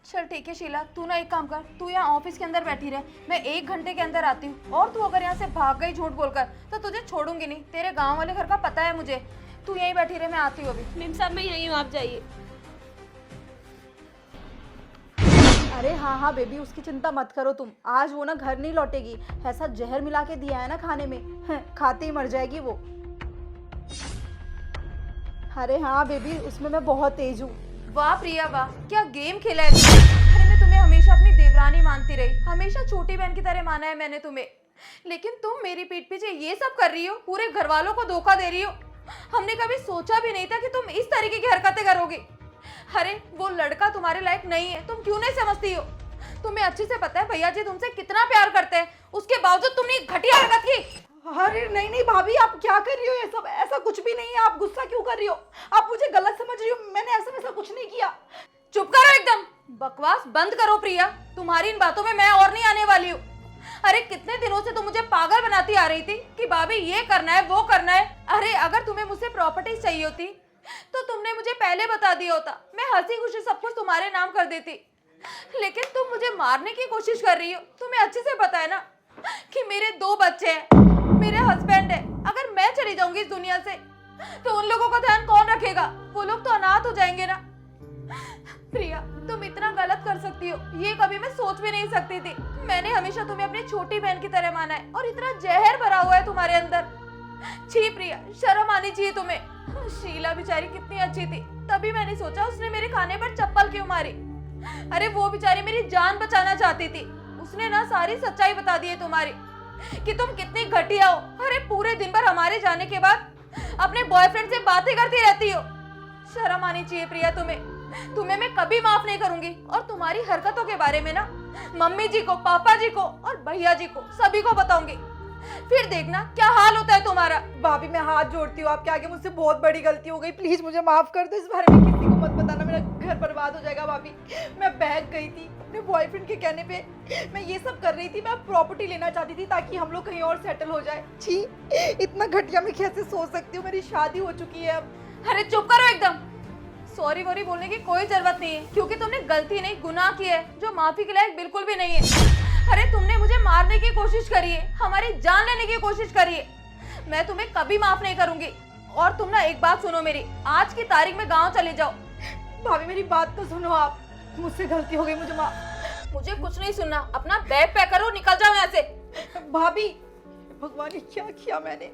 चल ठीक है शीला, तू ना एक काम कर, तू यहाँ ऑफिस के अंदर बैठी रह, मैं 1 घंटे के अंदर आती हूँ। और तू अगर यहाँ से भाग गई झूठ बोलकर तो तुझे छोड़ूंगी नहीं। तेरे गांव वाले घर का पता है मुझे। तू यहीं बैठी रह, मैं आती हूँ अभी। मेम साहब मैं यहीं हूँ, आप जाइए। अरे हाँ हाँ बेबी, उसकी चिंता मत करो तुम। आज वो ना घर नहीं लौटेगी। ऐसा जहर मिला के दिया है ना खाने में, खाते ही मर जाएगी वो। अरे हाँ बेबी, उसमें मैं बहुत तेज हूँ। वाह प्रिया वाह, क्या गेम खेला है तुमने। अरे मैं तुम्हें हमेशा अपनी देवरानी मानती रही, हमेशा छोटी बहन की तरह माना है मैंने तुम्हें, लेकिन तुम मेरी पीठ पीछे ये सब कर रही हो, पूरे घर वालों को धोखा दे रही हो। हमने कभी सोचा भी नहीं था कि तुम इस तरीके की हरकतें करोगी। अरे वो लड़का तुम्हारे लायक नहीं है, तुम क्यों नहीं समझती हो। तुम्हें अच्छे से पता है भैया जी तुमसे कितना प्यार करते हैं, उसके बावजूद तुमने एक घटिया हरकत की। अरे नहीं नहीं भाभी, आप क्या कर रही हो? ये सब ऐसा कुछ भी नहीं है। आप गुस्सा क्यों कर रही हो? आप मुझे गलत समझ रही हो। मैंने ऐसा वैसा कुछ नहीं किया। चुप करो, एकदम बकवास बंद करो प्रिया। तुम्हारी इन बातों में मैं और नहीं आने वाली हूँ। अरे कितने दिनों से तुम मुझे पागल बनाती आ रही थी कि भाभी ये करना है वो करना है। अरे अगर तुम्हें मुझसे प्रॉपर्टी चाहिए होती तो तुमने मुझे पहले बता दिया होता, मैं हंसी खुशी सब कुछ तुम्हारे नाम कर देती। लेकिन तुम मुझे मारने की कोशिश कर रही हो। तुम्हें अच्छे से पता है ना कि मेरे 2 बच्चे हैं, मेरे हस्बैंड है। अगर मैं चली जाऊंगी इस दुनिया से तो उन लोगों का ध्यान कौन रखेगा? वो लोग तो अनाथ हो जाएंगे ना। प्रिया तुम इतना गलत कर सकती हो, ये कभी मैं सोच भी नहीं सकती थी। मैंने हमेशा तुम्हें अपनी छोटी बहन की तरह माना है और इतना जहर भरा हुआ है तुम्हारे अंदर। छी प्रिया, शर्म आनी चाहिए तुम्हें। शीला बेचारी कितनी अच्छी थी, तभी मैंने सोचा उसने मेरे खाने पर चप्पल क्यों मारी। अरे वो बेचारी मेरी जान बचाना चाहती थी। उसने ना सारी सच्चाई बता दी है तुम्हारी कि तुम कितनी घटिया हो। अरे पूरे दिन भर हमारे जाने के बाद अपने बॉयफ्रेंड से बातें करती रहती हो। शर्म आनी चाहिए प्रिया तुम्हें मैं कभी माफ नहीं करूंगी। और तुम्हारी हरकतों के बारे में ना मम्मी जी को, पापा जी को और भैया जी को, सभी को बताऊंगी। फिर देखना क्या हाल होता है तुम्हारा। भाभी मैं हाथ जोड़ती हूँ आपके आगे, मुझसे बहुत बड़ी गलती हो गई। प्लीज मुझे माफ कर दो। इस बारे में किसी को मत बताना, मेरा घर बर्बाद हो जाएगा। भाभी मैं बहक गई थी अपने बॉयफ्रेंड के कहने पे। मैं ये सब कर रही थी, मैं प्रॉपर्टी लेना चाहती थी ताकि हम लोग कहीं और सेटल हो जाए। छी, इतना घटिया मैं कैसे सोच सकती हूँ? मेरी शादी हो चुकी है अब। अरे चुप करो एकदम। सॉरी वॉरी बोलने की कोई जरूरत नहीं है, क्योंकि तुमने गलती नहीं गुनाह की है जो माफी के लायक बिल्कुल भी नहीं है। अरे तुमने मुझे मारने की कोशिश करी है, हमारी जान लेने की कोशिश करी है, मैं तुम्हें कभी माफ नहीं करूंगी। और तुम ना एक बात सुनो मेरी, आज की तारीख में गाँव चले जाओ। भाभी मेरी बात तो सुनो आप, मुझसे गलती हो गई, मुझे मुझे कुछ नहीं सुनना, अपना बैग पैक करो, निकल जाओ यहाँ से। भाभी भगवान ने क्या किया मैंने?